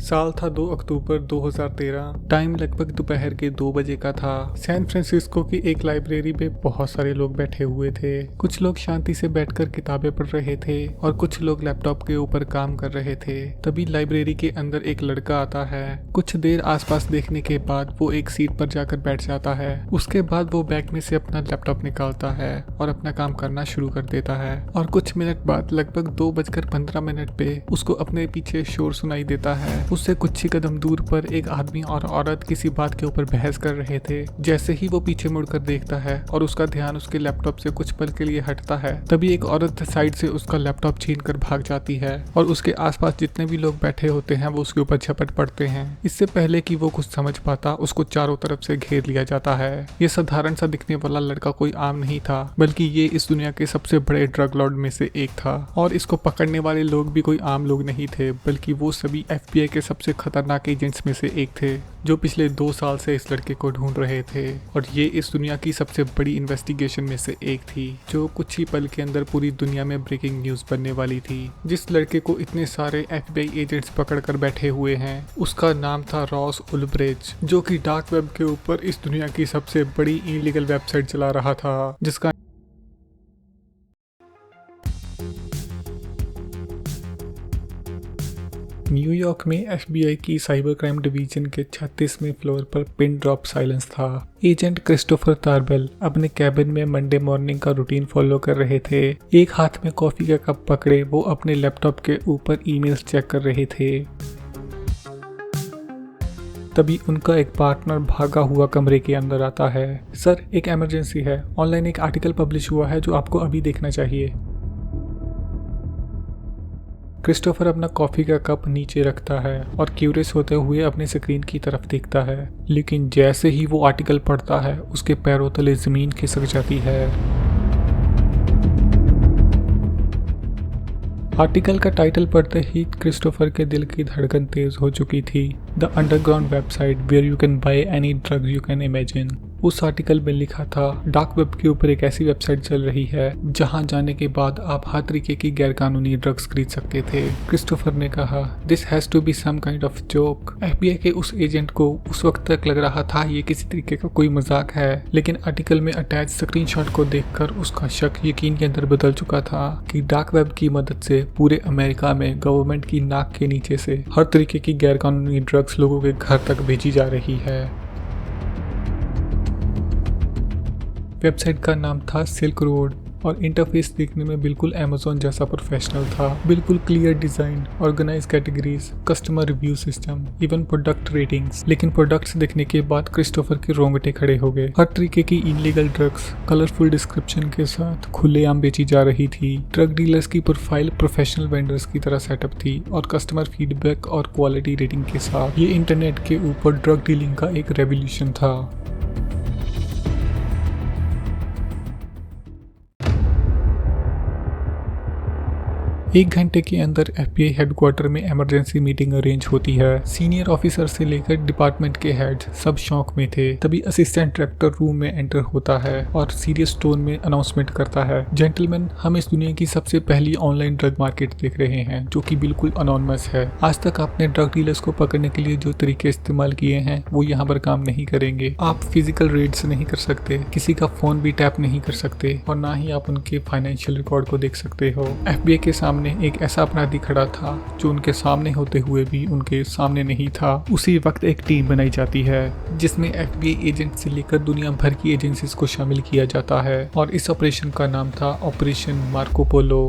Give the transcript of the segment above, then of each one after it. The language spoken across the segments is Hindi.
साल था 2 अक्टूबर 2013। टाइम लगभग दोपहर के 2 बजे का था। सैन फ्रांसिस्को की एक लाइब्रेरी में बहुत सारे लोग बैठे हुए थे। कुछ लोग शांति से बैठकर किताबें पढ़ रहे थे और कुछ लोग लैपटॉप के ऊपर काम कर रहे थे। तभी लाइब्रेरी के अंदर एक लड़का आता है। कुछ देर आसपास देखने के बाद वो एक सीट पर जाकर बैठ जाता है। उसके बाद वो बैग में से अपना लैपटॉप निकालता है और अपना काम करना शुरू कर देता है। और कुछ मिनट बाद लगभग 2:15 पे उसको अपने पीछे शोर सुनाई देता है। उससे कुछ ही कदम दूर पर एक आदमी और औरत किसी बात के ऊपर बहस कर रहे थे। जैसे ही वो पीछे मुड़कर देखता है और उसका ध्यान उसके लैपटॉप से कुछ पल के लिए हटता है, तभी एक औरत साइड से उसका लैपटॉप छीनकर भाग जाती है और उसके आसपास जितने भी लोग बैठे होते हैं वो उसके ऊपर झपट पड़ते हैं। इससे पहले कि वो कुछ समझ पाता, उसको चारों तरफ से घेर लिया जाता है। ये साधारण सा दिखने वाला लड़का कोई आम नहीं था, बल्कि ये इस दुनिया के सबसे बड़े ड्रग लॉर्ड में से एक था। और इसको पकड़ने वाले लोग भी कोई आम लोग नहीं थे, बल्कि वो सभी FBI के सबसे खतरनाक एजेंट्स में से एक थे, जो पिछले 2 साल से इस लड़के को ढूंढ रहे थे। और ये इस दुनिया की सबसे बड़ी इन्वेस्टिगेशन में से एक थी, जो कुछ ही पल के अंदर पूरी दुनिया में ब्रेकिंग न्यूज बनने वाली थी। जिस लड़के को इतने सारे FBI एजेंट्स पकड़ कर बैठे हुए हैं, उसका नाम था रॉस उल्ब्रिच, जो कि डार्क वेब के ऊपर इस दुनिया की सबसे बड़ी इलीगल वेबसाइट चला रहा था, जिसका न्यूयॉर्क में FBI की साइबर क्राइम डिवीजन के 36वें फ्लोर पर पिन ड्रॉप साइलेंस था। एजेंट क्रिस्टोफर तारबेल अपने कैबिन में मंडे मॉर्निंग का रूटीन फॉलो कर रहे थे। एक हाथ में कॉफी का कप पकड़े वो अपने लैपटॉप के ऊपर ईमेल्स चेक कर रहे थे। तभी उनका एक पार्टनर भागा हुआ कमरे के अंदर आता है। सर, एक इमरजेंसी है। ऑनलाइन एक आर्टिकल पब्लिश हुआ है जो आपको अभी देखना चाहिए। क्रिस्टोफर अपना कॉफी का कप नीचे रखता है और क्यूरियस होते हुए अपने स्क्रीन की तरफ देखता है, लेकिन जैसे ही वो आर्टिकल पढ़ता है उसके पैरों तले जमीन खिसक जाती है। आर्टिकल का टाइटल पढ़ते ही क्रिस्टोफर के दिल की धड़कन तेज हो चुकी थी। The underground website where you can buy any drug you can imagine. उस आर्टिकल में लिखा था, डार्क वेब के ऊपर एक ऐसी वेबसाइट चल रही है जहां जाने के बाद आप हर तरीके की गैरकानूनी ड्रग्स खरीद सकते थे। क्रिस्टोफर ने कहा, this has to be some kind of joke. FBI के उस एजेंट को उस वक्त तक लग रहा था ये किसी तरीके का कोई मजाक है, लेकिन आर्टिकल में अटैच स्क्रीनशॉट को देखकर उसका शक यकीन के अंदर बदल चुका था कि डार्क वेब की मदद से पूरे अमेरिका में गवर्नमेंट की नाक के नीचे से हर तरीके की गैरकानूनी ड्रग्स लोगों के घर तक भेजी जा रही है। वेबसाइट का नाम था सिल्क रोड और इंटरफेस देखने में बिल्कुल अमेज़न जैसा प्रोफेशनल था। बिल्कुल clear design, organise categories, customer review system, even product ratings. लेकिन प्रोडक्ट्स देखने के बाद क्रिस्टोफर के रोंगटे खड़े हो गए। हर तरीके की इनलीगल ड्रग्स कलरफुल डिस्क्रिप्शन के साथ खुलेआम बेची जा रही थी। ड्रग डीलर्स की प्रोफाइल प्रोफेशनल वेंडर्स की तरह सेटअप थी और कस्टमर फीडबैक और क्वालिटी रेटिंग के साथ ये इंटरनेट के ऊपर ड्रग डीलिंग का एक रेवोल्यूशन था। एक घंटे के अंदर FBI हेडक्वार्टर में इमरजेंसी मीटिंग अरेंज होती है। सीनियर ऑफिसर से लेकर डिपार्टमेंट के हेड सब शौक में थे। तभी असिस्टेंट डायरेक्टर रूम में एंटर होता है और सीरियस टोन में अनाउंसमेंट करता है, जेंटलमैन, हम इस दुनिया की सबसे पहली ऑनलाइन ड्रग मार्केट देख रहे हैं जो कि बिल्कुल अनोनिमस है। आज तक आपने ड्रग डीलर्स को पकड़ने के लिए जो तरीके इस्तेमाल किए हैं वो यहाँ पर काम नहीं करेंगे। आप फिजिकल रेड्स नहीं कर सकते, किसी का फोन भी टैप नहीं कर सकते और ना ही आप उनके फाइनेंशियल रिकॉर्ड को देख सकते हो। FBI के सामने एक ऐसा अपराधी खड़ा था जो उनके सामने होते हुए भी उनके सामने नहीं था। उसी वक्त एक टीम बनाई जाती है जिसमें FBI एजेंट से लेकर दुनिया भर की एजेंसीज को शामिल किया जाता है और इस ऑपरेशन का नाम था ऑपरेशन मार्को पोलो।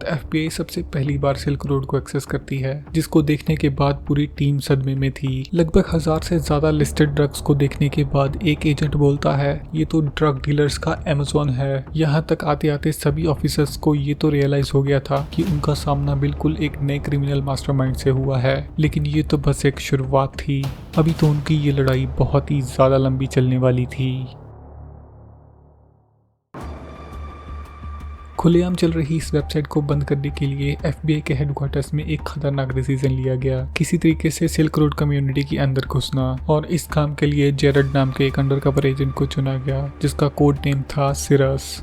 FBI सबसे पहली बार सिल्क रोड को एक्सेस करती है, जिसको देखने के बाद पूरी टीम सदमे में थी। लगभग 1000 से ज्यादा लिस्टेड ड्रग्स को देखने के बाद एक एजेंट बोलता है, ये तो ड्रग डीलर्स का अमेज़न है। यहाँ तक आते आते सभी ऑफिसर्स को ये तो रियलाइज हो गया था कि उनका सामना बिल्कुल एक नए क्रिमिनल मास्टरमाइंड से हुआ है, लेकिन ये तो बस एक शुरुआत थी। अभी तो उनकी ये लड़ाई बहुत ही ज्यादा लंबी चलने वाली थी। खुलेआम चल रही इस वेबसाइट को बंद करने के लिए FBI के हेडक्वार्टर्स में एक खतरनाक डिसीजन लिया गया, किसी तरीके से सिल्क रोड कम्युनिटी के अंदर घुसना। और इस काम के लिए जेरड नाम के एक अंडरकवर एजेंट को चुना गया जिसका कोड नेम था सिरस।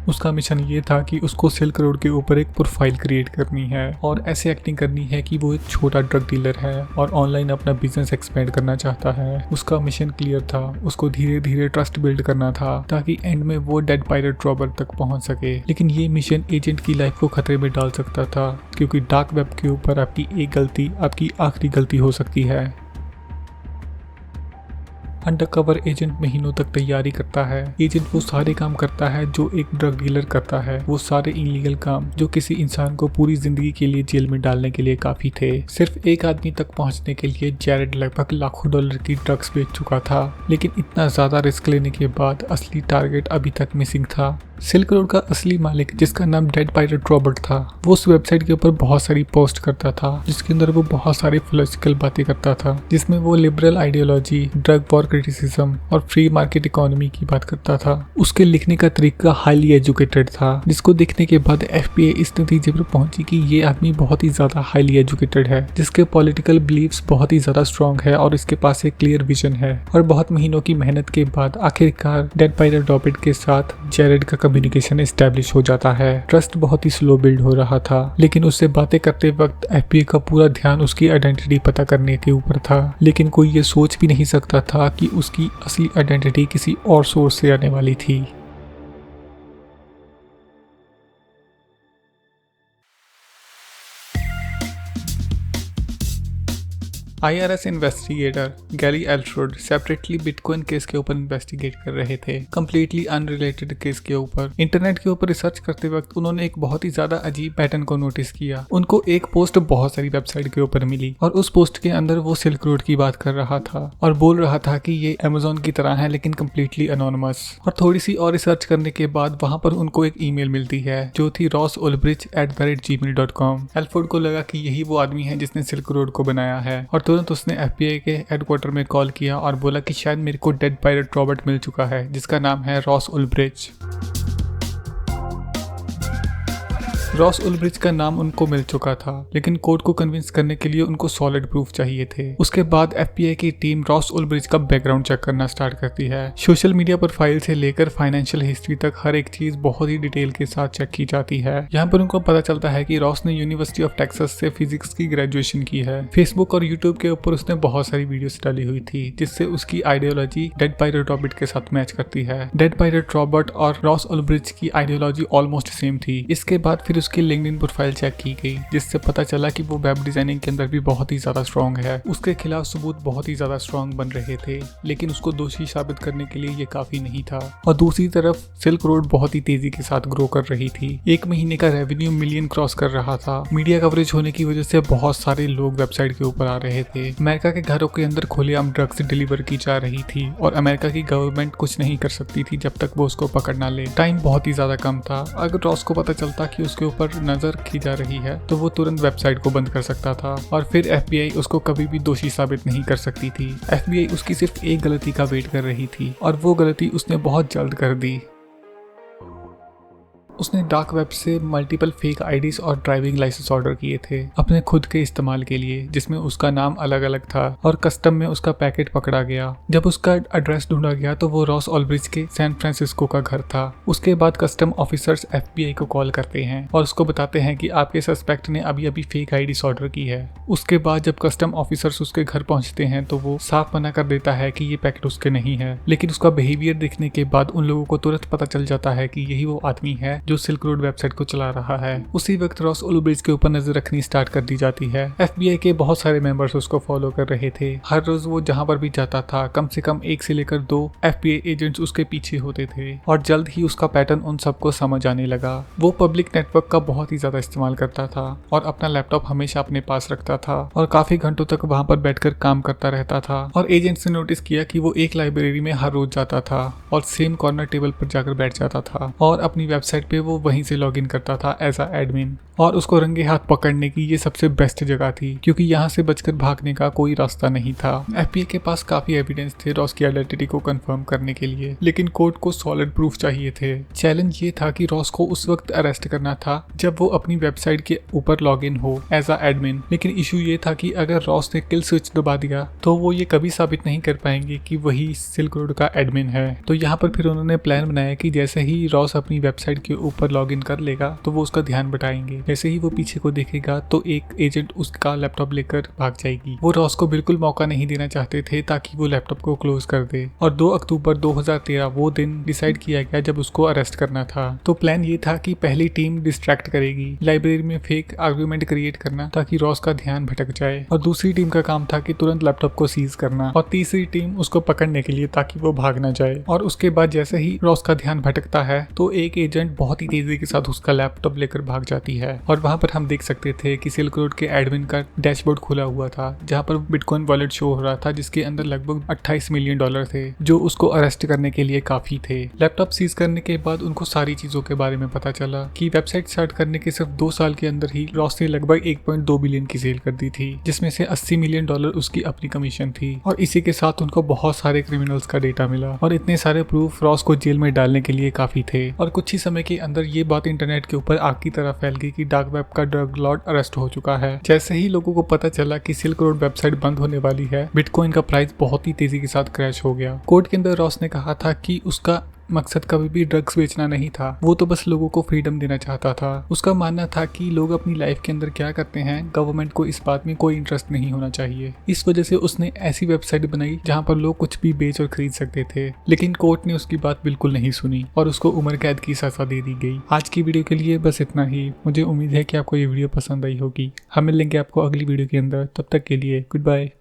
उसका मिशन ये था कि उसको सिल्क रोड के ऊपर एक प्रोफाइल क्रिएट करनी है और ऐसे एक्टिंग करनी है कि वो एक छोटा ड्रग डीलर है और ऑनलाइन अपना बिजनेस एक्सपेंड करना चाहता है। उसका मिशन क्लियर था, उसको धीरे धीरे ट्रस्ट बिल्ड करना था ताकि एंड में वो डेड पायरेट रॉबर तक पहुंच सके। लेकिन ये मिशन एजेंट की लाइफ को खतरे में डाल सकता था, क्योंकि डार्क वेब के ऊपर आपकी एक गलती आपकी आखिरी गलती हो सकती है। अंडरकवर एजेंट महीनों तक तैयारी करता है। एजेंट वो सारे काम करता है जो एक ड्रग डीलर करता है, वो सारे इलीगल काम जो किसी इंसान को पूरी जिंदगी के लिए जेल में डालने के लिए काफी थे। सिर्फ एक आदमी तक पहुंचने के लिए जैरेड लगभग लाखों डॉलर की ड्रग्स बेच चुका था, लेकिन इतना ज्यादा रिस्क लेने के बाद असली टारगेट अभी तक मिसिंग था। सिल्क रोड का असली मालिक, जिसका नाम डेड पायरेट रॉबर्ट था, वो उस वेबसाइट के ऊपर बहुत सारी पोस्ट करता था जिसके अंदर वो बहुत सारी फिलोसफिकल बातें करता था, जिसमें वो liberal ideology, drug war criticism और फ्री मार्केट इकोनॉमी की बात करता था। उसके लिखने का तरीका हाईली एजुकेटेड था, जिसको देखने के बाद FBI इस नतीजे पर पहुंची कि ये आदमी बहुत ही ज्यादा हाईली एजुकेटेड है, जिसके पॉलिटिकल बिलीव्स बहुत ही ज्यादा स्ट्रॉन्ग है और इसके पास एक क्लियर विजन है। और बहुत महीनों की मेहनत के बाद आखिरकार डेड पायरेट रॉबर्ट के साथ जैरेड का कम्युनिकेशन एस्टेब्लिश हो जाता है। ट्रस्ट बहुत ही स्लो बिल्ड हो रहा था, लेकिन उससे बातें करते वक्त FBI का पूरा ध्यान उसकी आइडेंटिटी पता करने के ऊपर था। लेकिन कोई ये सोच भी नहीं सकता था कि उसकी असली आइडेंटिटी किसी और सोर्स से आने वाली थी। IRS investigator Gary Alford separately bitcoin case के ऊपर इन्वेस्टिगेट कर रहे थे, कम्प्लीटली अनरिलेटेड केस के ऊपर। इंटरनेट के ऊपर रिसर्च करते वक्त उन्होंने एक बहुत ही ज्यादा अजीब पैटर्न को नोटिस किया। उनको एक पोस्ट बहुत सारी वेबसाइट के ऊपर मिली और उस पोस्ट के अंदर वो सिल्क रोड की बात कर रहा था और बोल रहा था कि ये Amazon की तरह है लेकिन कम्प्लीटली अनोनिमस। और थोड़ी सी और रिसर्च करने के बाद वहां पर उनको एक ईमेल मिलती है जो थी rossulbricht@gmail.com। एल्फ्रोड को लगा कि यही वो आदमी है जिसने सिल्क रोड को बनाया है और तुरंत उसने FBI के हेडक्वार्टर में कॉल किया और बोला कि शायद मेरे को डेड पायरेट रॉबर्ट मिल चुका है, जिसका नाम है रॉस उल्ब्रिच। रॉस उल्ब्रिच का नाम उनको मिल चुका था, लेकिन कोर्ट को कन्विंस करने के लिए उनको सॉलिड प्रूफ चाहिए थे। उसके बाद FBI की टीम रॉस उल्ब्रिच का बैकग्राउंड चेक करना स्टार्ट करती है। सोशल मीडिया प्रोफाइल से लेकर फाइनेंशियल हिस्ट्री तक हर एक चीज बहुत ही डिटेल के साथ चेक की जाती है। यहाँ पर उनको पता चलता है कि रॉस ने यूनिवर्सिटी ऑफ टेक्सास से फिजिक्स की ग्रेजुएशन की है। फेसबुक और यूट्यूब के ऊपर उसने बहुत सारी वीडियोस डाली हुई थी, जिससे उसकी आइडियोलॉजी डेड पायरेट रॉबर्ट के साथ मैच करती है। डेड पायरेट रॉबर्ट और रॉस उल्ब्रिच की आइडियोलॉजी ऑलमोस्ट सेम थी। इसके बाद फिर उसकी लिंक्डइन प्रोफाइल चेक की गई, जिससे पता चला कि वो वेब डिजाइनिंग के अंदर भी बहुत ही ज्यादा स्ट्रॉन्ग है। उसके खिलाफ सबूत बहुत ही ज्यादा स्ट्रॉन्ग बन रहे थे, लेकिन उसको दोषी साबित करने के लिए ये काफी नहीं था। और दूसरी तरफ सिल्क रोड बहुत ही तेजी के साथ ग्रो कर रही थी। एक महीने का रेवेन्यू मिलियन क्रॉस कर रहा था। मीडिया कवरेज होने की वजह से बहुत सारे लोग वेबसाइट के ऊपर आ रहे थे। अमेरिका के घरों के अंदर खुलेआम ड्रग्स डिलीवर की जा रही थी और अमेरिका की गवर्नमेंट कुछ नहीं कर सकती थी जब तक वो उसको पकड़ ना ले। टाइम बहुत ही ज्यादा कम था। अगर रॉस को पता चलता कि उसके ऊपर नजर की जा रही है तो वो तुरंत वेबसाइट को बंद कर सकता था और फिर FBI उसको कभी भी दोषी साबित नहीं कर सकती थी। FBI उसकी सिर्फ एक गलती का वेट कर रही थी और वो गलती उसने बहुत जल्द कर दी। उसने डार्क वेब से मल्टीपल फेक आईडीज और ड्राइविंग लाइसेंस ऑर्डर किए थे अपने खुद के इस्तेमाल के लिए, जिसमें उसका नाम अलग अलग था और कस्टम में उसका पैकेट पकड़ा गया। जब उसका एड्रेस ढूंढा गया तो वो रॉस उल्ब्रिच के सैन फ्रांसिस्को का घर था। उसके बाद कस्टम ऑफिसर्स FBI को कॉल करते हैं और उसको बताते हैं कि आपके सस्पेक्ट ने अभी अभी फेक आईडीज ऑर्डर की है। उसके बाद जब कस्टम ऑफिसर्स उसके घर पहुंचते हैं तो वो साफ मना कर देता है कि ये पैकेट उसके नहीं है, लेकिन उसका बिहेवियर देखने के बाद उन लोगों को तुरंत पता चल जाता है कि यही वो आदमी है जो सिल्क रोड वेबसाइट को चला रहा है। उसी वक्त रॉस उल्ब्रिच के ऊपर नजर रखनी स्टार्ट कर दी जाती है। FBI के बहुत सारे मेंबर्स उसको फॉलो कर रहे थे। हर रोज वो जहां पर भी जाता था कम से कम 1 से लेकर 2 FBI एजेंट्स उसके पीछे होते थे और जल्द ही उसका पैटर्न उन सबको समझ आने लगा। वो पब्लिक नेटवर्क का बहुत ही ज्यादा इस्तेमाल करता था और अपना लैपटॉप हमेशा अपने पास रखता था और काफी घंटों तक वहां पर बैठकर काम करता रहता था। और एजेंट्स ने नोटिस किया कि वो एक लाइब्रेरी में हर रोज जाता था और सेम कॉर्नर टेबल पर जाकर बैठ जाता था और अपनी वेबसाइट पे सुबह वो वहीं से लॉगिन करता था एज अ एडमिन, और उसको रंगे हाथ पकड़ने की ये सबसे बेस्ट जगह थी क्योंकि यहाँ से बचकर भागने का कोई रास्ता नहीं था। एफबीआई के पास काफी एविडेंस थे रॉस की आइडेंटिटी को कंफर्म करने के लिए, लेकिन कोर्ट को सॉलिड प्रूफ चाहिए थे। चैलेंज ये था कि रॉस को उस वक्त अरेस्ट करना था जब वो अपनी वेबसाइट के ऊपर लॉगिन हो एज अ एडमिन, लेकिन इशू ये था कि अगर रॉस ने किल स्विच दबा दिया तो वो ये कभी साबित नहीं कर पाएंगे कि वही सिल्क रोड का एडमिन है। तो यहाँ पर फिर उन्होंने प्लान बनाया कि जैसे ही रॉस अपनी वेबसाइट के ऊपर लॉगिन कर लेगा तो वो उसका ध्यान बटाएंगे। जैसे ही वो पीछे को देखेगा तो एक एजेंट उसका लैपटॉप लेकर भाग जाएगी। वो रॉस को बिल्कुल मौका नहीं देना चाहते थे ताकि वो लैपटॉप को क्लोज कर दे, और 2 अक्टूबर 2013 वो दिन डिसाइड किया गया जब उसको अरेस्ट करना था। तो प्लान ये था कि पहली टीम डिस्ट्रैक्ट करेगी, लाइब्रेरी में फेक आर्गुमेंट क्रिएट करना ताकि रॉस का ध्यान भटक जाए, और दूसरी टीम का काम था कि तुरंत लैपटॉप को सीज करना, और तीसरी टीम उसको पकड़ने के लिए ताकि वो भाग ना जाए। और उसके बाद जैसे ही रॉस का ध्यान भटकता है तो एक एजेंट बहुत ही तेजी के साथ उसका लैपटॉप लेकर भाग जाती है, और वहां पर हम देख सकते थे कि सिल्क रोड के एडमिन का डैशबोर्ड खुला हुआ था जहां पर बिटकॉइन वॉलेट शो हो रहा था जिसके अंदर लगभग $28 मिलियन थे जो उसको अरेस्ट करने के लिए काफी थे। लैपटॉप सीज करने के बाद उनको सारी चीजों के बारे में पता चला कि वेबसाइट स्टार्ट करने के सिर्फ 2 साल के अंदर ही रॉस ने लगभग 1.2 बिलियन की सेल कर दी थी, जिसमें से $80 मिलियन उसकी अपनी कमीशन थी, और इसी के साथ उनको बहुत सारे क्रिमिनल्स का डेटा मिला, और इतने सारे प्रूफ रॉस को जेल में डालने के लिए काफी थे। और कुछ ही समय के अंदर ये बात इंटरनेट के ऊपर आग की तरह फैल गई कि डार्क वेब का ड्रग लॉर्ड अरेस्ट हो चुका है। जैसे ही लोगों को पता चला कि सिल्क रोड वेबसाइट बंद होने वाली है, बिटकॉइन का प्राइस बहुत ही तेजी के साथ क्रैश हो गया। कोर्ट के अंदर रॉस ने कहा था कि उसका मकसद कभी भी ड्रग्स बेचना नहीं था, वो तो बस लोगों को फ्रीडम देना चाहता था। उसका मानना था कि लोग अपनी लाइफ के अंदर क्या करते हैं गवर्नमेंट को इस बात में कोई इंटरेस्ट नहीं होना चाहिए। इस वजह से उसने ऐसी वेबसाइट बनाई जहां पर लोग कुछ भी बेच और खरीद सकते थे, लेकिन कोर्ट ने उसकी बात बिल्कुल नहीं सुनी और उसको उम्र कैद की सजा दे दी गई। आज की वीडियो के लिए बस इतना ही। मुझे उम्मीद है कि आपको ये वीडियो पसंद आई होगी। हम मिलेंगे आपको अगली वीडियो के अंदर, तब तक के लिए गुड बाय।